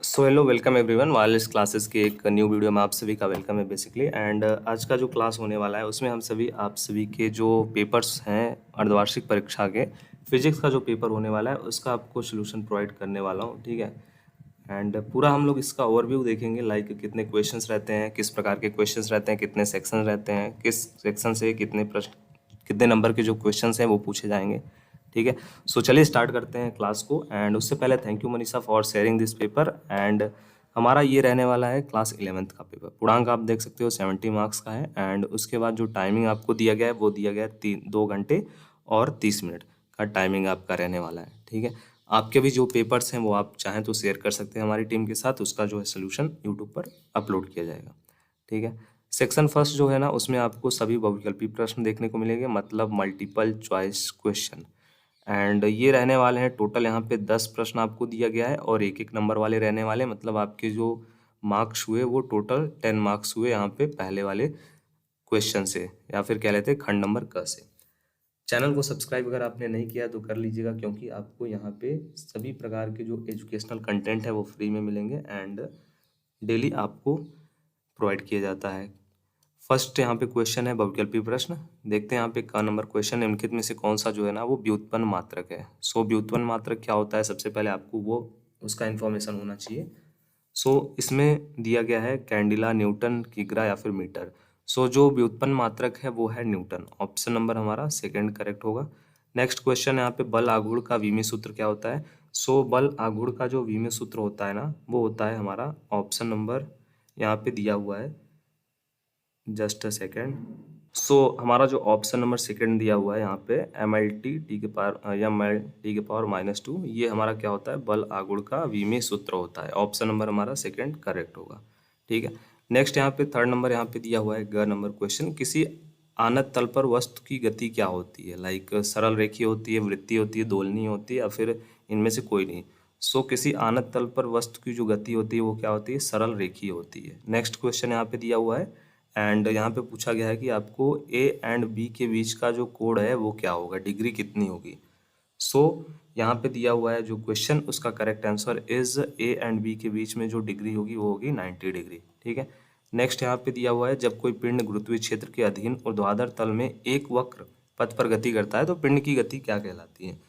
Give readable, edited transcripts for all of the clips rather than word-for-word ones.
So hello welcome everyone wireless classes के एक new video में आप सभी का वेलकम है बेसिकली। एंड आज का जो क्लास होने वाला है उसमें हम सभी आप सभी के जो पेपर्स हैं अर्धवार्षिक परीक्षा के फिजिक्स का जो पेपर होने वाला है उसका आपको सोल्यूशन प्रोवाइड करने वाला हूँ, ठीक है। एंड पूरा हम लोग इसका ओवरव्यू देखेंगे, लाइक कितने क्वेश्चंस रहते हैं, किस प्रकार के क्वेश्चंस रहते हैं, कितने सेक्शन रहते हैं, किस सेक्शन से कितने प्रश्न कितने नंबर के जो क्वेश्चंस हैं वो पूछे जाएंगे, ठीक है। सो चलिए स्टार्ट करते हैं क्लास को। एंड उससे पहले thank you Manisha for sharing this paper. And हमारा ये रहने वाला है क्लास 11th का पेपर। पूर्णांक आप देख सकते हो 70 मार्क्स का है। एंड उसके बाद जो टाइमिंग आपको दिया गया है वो दिया गया है 2 घंटे और 30 मिनट का टाइमिंग आपका रहने वाला है, ठीक है। आपके भी जो पेपर्स हैं वो आप चाहें तो शेयर कर सकते हैं हमारी टीम के साथ, उसका जो है सोल्यूशन यूट्यूब पर अपलोड किया जाएगा, ठीक है। सेक्शन फर्स्ट जो है ना उसमें आपको सभी बहुविकल्पी प्रश्न देखने को मिलेंगे, मतलब मल्टीपल चॉइस क्वेश्चन। एंड ये रहने वाले हैं टोटल यहाँ पे 10 प्रश्न आपको दिया गया है और एक एक नंबर वाले रहने वाले, मतलब आपके जो मार्क्स हुए वो टोटल 10 मार्क्स हुए यहाँ पे पहले वाले क्वेश्चन से, या फिर कह लेते हैं खंड नंबर क से। चैनल को सब्सक्राइब अगर आपने नहीं किया तो कर लीजिएगा, क्योंकि आपको यहाँ पे सभी प्रकार के जो एजुकेशनल कंटेंट है वो फ्री में मिलेंगे एंड डेली आपको प्रोवाइड किया जाता है। फर्स्ट यहाँ पे क्वेश्चन है बहुविकल्पी प्रश्न। देखते हैं यहाँ पे का नंबर क्वेश्चन निम्नलिखित में से कौन सा जो है ना वो व्युत्पन्न मात्रक है। सो व्युत्पन्न मात्रक क्या होता है, सबसे पहले आपको वो उसका इन्फॉर्मेशन होना चाहिए। सो इसमें दिया गया है कैंडिला, न्यूटन, किग्रा या फिर मीटर। सो जो व्युत्पन्न मात्रक है वो है न्यूटन। ऑप्शन नंबर हमारा सेकंड करेक्ट होगा। नेक्स्ट क्वेश्चन यहाँ पे बल आघूर्ण का विमीय सूत्र क्या होता है। सो बल आघूर्ण का जो विमीय सूत्र होता है ना वो होता है हमारा ऑप्शन नंबर यहाँ पे दिया हुआ है, जस्ट अ सेकेंड। सो हमारा जो ऑप्शन नंबर सेकंड दिया हुआ है यहाँ पे mLT/2, ये हमारा क्या होता है, बल आघूर्ण का विमीय सूत्र होता है। ऑप्शन नंबर हमारा सेकंड करेक्ट होगा, ठीक है। नेक्स्ट यहाँ पे थर्ड नंबर यहाँ पे दिया हुआ है ग नंबर क्वेश्चन, किसी आनत तल पर वस्तु की गति क्या होती है। लाइक सरल रेखीय होती है, वृत्तीय होती है, दोलनीय होती है, या फिर इनमें से कोई नहीं। सो किसी आनत तल पर वस्तु की जो गति होती है वो क्या होती है, सरल रेखीय होती है। नेक्स्ट क्वेश्चन यहाँ पे दिया हुआ है एंड यहाँ पे पूछा गया है कि आपको ए एंड बी के बीच का जो कोण है वो क्या होगा, डिग्री कितनी होगी। सो यहाँ पे दिया हुआ है जो क्वेश्चन, उसका correct answer is A and B के बीच में जो डिग्री होगी वो होगी 90 डिग्री, ठीक है। नेक्स्ट यहाँ पे दिया हुआ है जब कोई पिंड गुरुत्वीय क्षेत्र के अधीन ऊर्ध्वाधर तल में एक वक्र पथ पर गति करता है तो पिंड की गति क्या कहलाती है।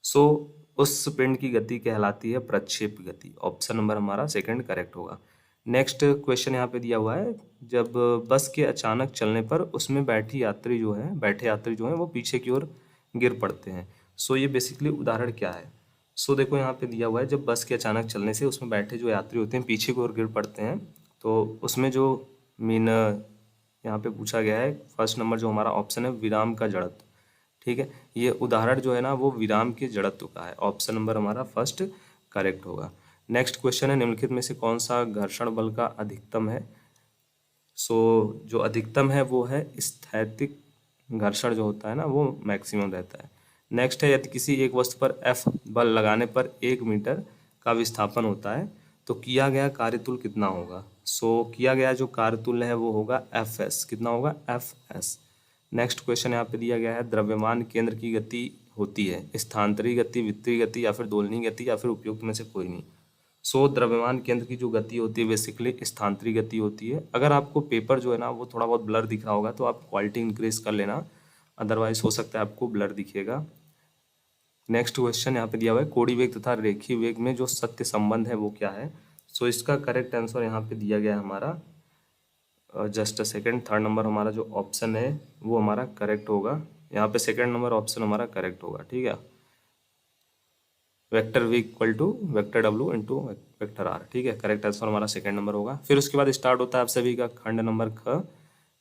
सो उस पिंड की गति कहलाती है प्रक्षेप गति। ऑप्शन नंबर हमारा सेकंड करेक्ट होगा। नेक्स्ट क्वेश्चन यहाँ पे दिया हुआ है जब बस के अचानक चलने पर उसमें बैठे यात्री जो है वो पीछे की ओर गिर पड़ते हैं। सो ये बेसिकली उदाहरण क्या है। सो देखो यहाँ पे दिया हुआ है जब बस के अचानक चलने से उसमें बैठे जो यात्री होते हैं पीछे की ओर गिर पड़ते हैं, तो उसमें जो मीन यहाँ पे पूछा गया है फर्स्ट नंबर जो हमारा ऑप्शन है विराम का जड़त्व, ठीक है। ये उदाहरण जो है ना वो विराम के जड़त्व का है। ऑप्शन नंबर हमारा फर्स्ट करेक्ट होगा। नेक्स्ट क्वेश्चन है निम्नलिखित में से कौन सा घर्षण बल का अधिकतम है। सो जो अधिकतम है वो है स्थैतिक घर्षण जो होता है ना वो मैक्सिमम रहता है। नेक्स्ट है यदि किसी एक वस्तु पर एफ बल लगाने पर 1 मीटर का विस्थापन होता है तो किया गया कार्यतुल्य कितना होगा। सो किया गया जो कार्यतुल्य है वो होगा एफ एस, कितना होगा एफ एस। नेक्स्ट क्वेश्चन यहाँ पे दिया गया है द्रव्यमान केंद्र की गति होती है स्थानांतरी गति, वितरी गति या फिर दोलनीय गति या फिर उपयुक्त में से कोई नहीं। सो द्रव्यमान केंद्र की जो गति होती है बेसिकली स्थानांतरी गति होती है। अगर आपको पेपर जो है ना वो थोड़ा बहुत ब्लर दिख रहा होगा तो आप क्वालिटी इंक्रीज कर लेना, अदरवाइज हो सकता है आपको ब्लर दिखेगा। नेक्स्ट क्वेश्चन यहाँ पे दिया हुआ है कोणीय वेग तथा रेखीय वेग में जो सत्य संबंध है वो क्या है। सो इसका करेक्ट आंसर यहाँ पे दिया गया है हमारा just a second, third number हमारा जो ऑप्शन है वो हमारा करेक्ट होगा। यहाँ पे सेकेंड नंबर ऑप्शन हमारा करेक्ट होगा, ठीक है। Vector V equal to vector W into vector R, ठीक है। करेक्ट आंसर हमारा सेकेंड नंबर होगा। फिर उसके बाद स्टार्ट होता है आप सभी का खंड नंबर ख।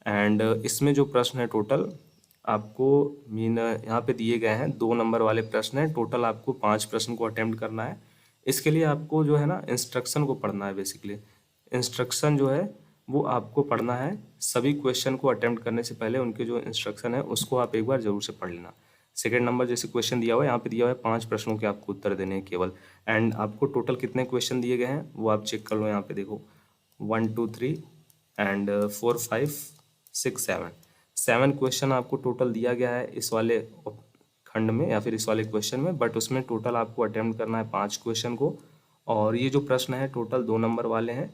एंड इसमें जो प्रश्न है टोटल आपको मीन यहाँ पे दिए गए हैं 2 नंबर वाले प्रश्न हैं। टोटल आपको 5 प्रश्न को अटेम्प्ट करना है। इसके लिए आपको जो है ना इंस्ट्रक्शन को पढ़ना है। बेसिकली इंस्ट्रक्शन जो है वो आपको पढ़ना है। सभी क्वेश्चन को अटेम्प्ट करने से पहले उनके जो इंस्ट्रक्शन है उसको आप एक बार जरूर से पढ़ लेना। सेकेंड नंबर जैसे क्वेश्चन दिया हुआ है यहाँ पे दिया हुआ है 5 प्रश्नों के आपको उत्तर देने हैं केवल। एंड आपको टोटल कितने क्वेश्चन दिए गए हैं वो आप चेक कर लो। यहाँ पे देखो 1 2 3 एंड 4 5 6 7 क्वेश्चन आपको टोटल दिया गया है इस वाले खंड में या फिर इस वाले क्वेश्चन में, बट उसमें टोटल आपको अटेम्प्ट करना है 5 क्वेश्चन को और ये जो प्रश्न है टोटल 2 नंबर वाले हैं।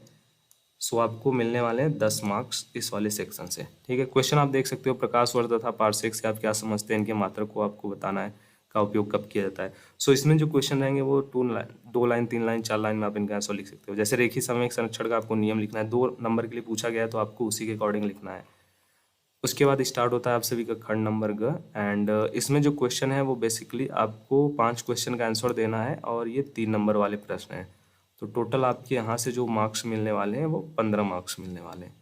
सो आपको मिलने वाले हैं 10 मार्क्स इस वाले सेक्शन से। ठीक है, क्वेश्चन आप देख सकते हो, प्रकाश वर्ग तथा पार्सेक से आप क्या समझते हैं, इनके मात्रक को आपको बताना है, का उपयोग कब किया जाता है। सो इसमें जो क्वेश्चन रहेंगे वो 2 लाइन 3 लाइन 4 लाइन में आप इनका आंसर लिख सकते हो। जैसे रेखीय समन्वयक संरक्षण का आपको नियम लिखना है, 2 नंबर के लिए पूछा गया है तो आपको उसी के अकॉर्डिंग लिखना है। उसके बाद स्टार्ट होता है आप सभी का खंड नंबर ग, एंड इसमें जो क्वेश्चन है वो बेसिकली आपको 5 क्वेश्चन का आंसर देना है और ये 3 नंबर वाले प्रश्न हैं। तो टोटल आपके यहाँ से जो मार्क्स मिलने वाले हैं वो 15 मार्क्स मिलने वाले हैं।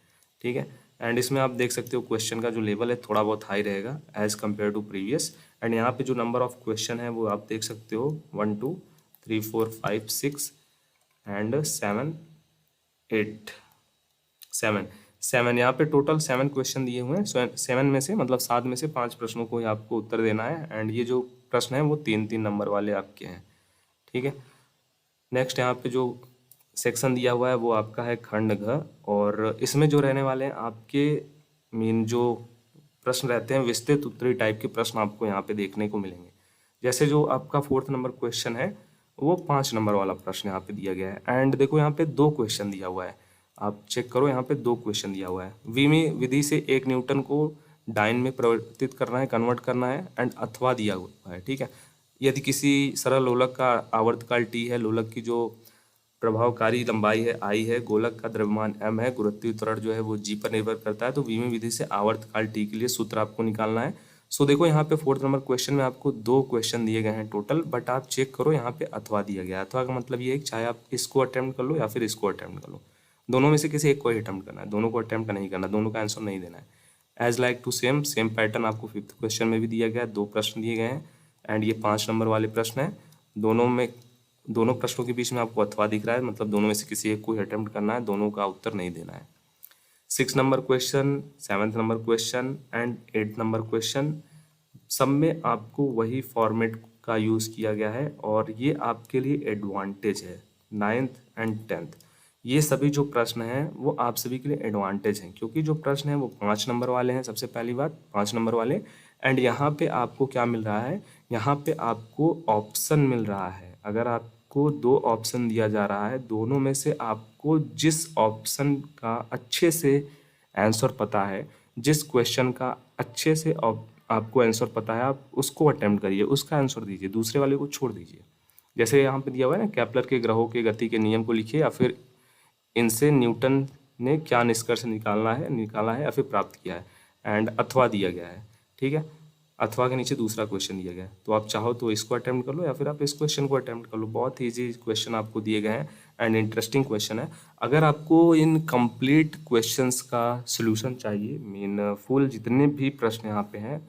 ठीक है, एंड इसमें आप देख सकते हो क्वेश्चन का जो लेवल है थोड़ा बहुत हाई रहेगा as compare to previous. And यहाँ पे जो नंबर ऑफ क्वेश्चन है वो आप देख सकते हो 1 2 3 4 5 6 एंड 7 8 7 यहाँ पे टोटल 7 क्वेश्चन दिए हुए हैं। 7 में से मतलब 7 में से 5 प्रश्नों को ही आपको उत्तर देना है, एंड ये जो प्रश्न है वो 3 नंबर वाले आपके हैं। ठीक है, नेक्स्ट यहाँ पे जो सेक्शन दिया हुआ है वो आपका है खंड घ, और इसमें जो रहने वाले हैं आपके मेन जो प्रश्न रहते हैं विस्तृत उत्तरी टाइप के प्रश्न आपको यहाँ पे देखने को मिलेंगे। जैसे जो आपका 4th नंबर क्वेश्चन है वो 5 नंबर वाला प्रश्न यहाँ पे दिया गया है। एंड देखो यहाँ पे 2 क्वेश्चन दिया हुआ है, आप चेक करो, यहाँ पे 2 क्वेश्चन दिया हुआ है। विमी विधि से 1 न्यूटन को डाइन में परिवर्तित करना है, कन्वर्ट करना है, एंड अथवा दिया हुआ है। ठीक है, यदि किसी सरल लोलक का आवर्तकाल टी है, लोलक की जो प्रभावकारी लंबाई है आई है, गोलक का द्रव्यमान m है, गुरुत्वीय त्वरण जो है वो g पर निर्भर करता है, तो विमी विधि से आवर्तकाल t के लिए सूत्र आपको निकालना है। सो देखो यहाँ पे 4th नंबर क्वेश्चन में आपको 2 क्वेश्चन दिए गए हैं टोटल, बट आप चेक करो यहाँ पे अथवा दिया गया है। अथवा का मतलब ये है कि चाहे आप इसको अटेम्प्ट कर लो या फिर इसको अटेम्प्ट कर लो, दोनों में से किसी एक को ही अटेम्प्ट करना है, दोनों को अटेम्प्ट नहीं करना, दोनों का आंसर नहीं देना है। As like to same pattern आपको 5th क्वेश्चन में भी दिया गया है, 2 प्रश्न दिए गए हैं एंड ये 5 नंबर वाले प्रश्न हैं। दोनों प्रश्नों के बीच में आपको अथवा दिख रहा है, मतलब दोनों में से किसी एक को ही अटेम्प्ट करना है, दोनों का उत्तर नहीं देना है। 6 number question, 7th number question and 8th number question, सब में आपको वही फॉर्मेट का यूज़ किया गया है और ये आपके लिए एडवांटेज है। 9th एंड 10th ये सभी जो प्रश्न हैं वो आप सभी के लिए एडवांटेज हैं, क्योंकि जो प्रश्न हैं वो 5 नंबर वाले हैं। सबसे पहली बात 5 नंबर वाले, एंड यहाँ पे आपको क्या मिल रहा है, यहाँ पे आपको ऑप्शन मिल रहा है। अगर आपको 2 ऑप्शन दिया जा रहा है, दोनों में से आपको जिस ऑप्शन का अच्छे से आंसर पता है, जिस क्वेश्चन का अच्छे से आपको आंसर पता है, आप उसको अटेम्प्ट करिए, उसका आंसर दीजिए, दूसरे वाले को छोड़ दीजिए। जैसे यहाँ पे दिया हुआ है ना, केपलर के ग्रहों के गति के नियम को लिखिए, या फिर इनसे न्यूटन ने क्या निष्कर्ष निकाला है या फिर प्राप्त किया है, एंड अथवा दिया गया है। ठीक है, अथवा के नीचे दूसरा क्वेश्चन दिया गया है, तो आप चाहो तो इसको अटेम्प्ट कर लो या फिर आप इस क्वेश्चन को अटेम्प्ट कर लो। बहुत ही ईजी क्वेश्चन आपको दिए गए हैं एंड इंटरेस्टिंग क्वेश्चन है। अगर आपको इन कंप्लीट क्वेश्चंस का सॉल्यूशन चाहिए, मीन फुल जितने भी प्रश्न यहाँ पे हैं,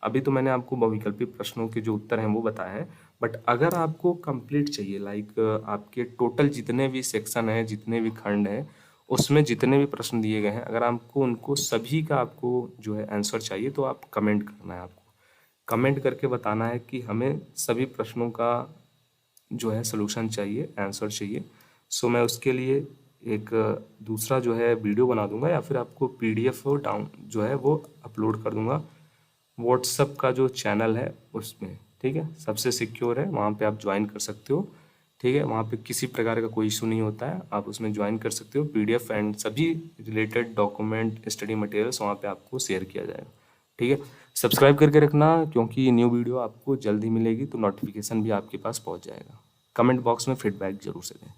अभी तो मैंने आपको बहुविकल्पी प्रश्नों के जो उत्तर हैं वो बताए हैं, बट अगर आपको कंप्लीट चाहिए, लाइक आपके टोटल जितने भी सेक्शन हैं, जितने भी खंड हैं, उसमें जितने भी प्रश्न दिए गए हैं, अगर आपको उनको सभी का आपको जो है आंसर चाहिए, तो आप कमेंट करना है। आपको कमेंट करके बताना है कि हमें सभी प्रश्नों का जो है सलूशन चाहिए, आंसर चाहिए। सो मैं उसके लिए एक दूसरा जो है वीडियो बना दूंगा, या फिर आपको PDF डाउन जो है वो अपलोड कर दूंगा व्हाट्सअप का जो चैनल है उसमें। ठीक है, सबसे सिक्योर है, वहाँ पे आप ज्वाइन कर सकते हो। ठीक है, वहाँ पे किसी प्रकार का कोई इशू नहीं होता है, आप उसमें ज्वाइन कर सकते हो। PDF एंड सभी रिलेटेड डॉक्यूमेंट, स्टडी मटेरियल्स वहाँ पे आपको शेयर किया जाएगा। ठीक है, सब्सक्राइब करके रखना, क्योंकि न्यू वीडियो आपको जल्दी मिलेगी तो नोटिफिकेशन भी आपके पास पहुँच जाएगा। कमेंट बॉक्स में फीडबैक जरूर से दें।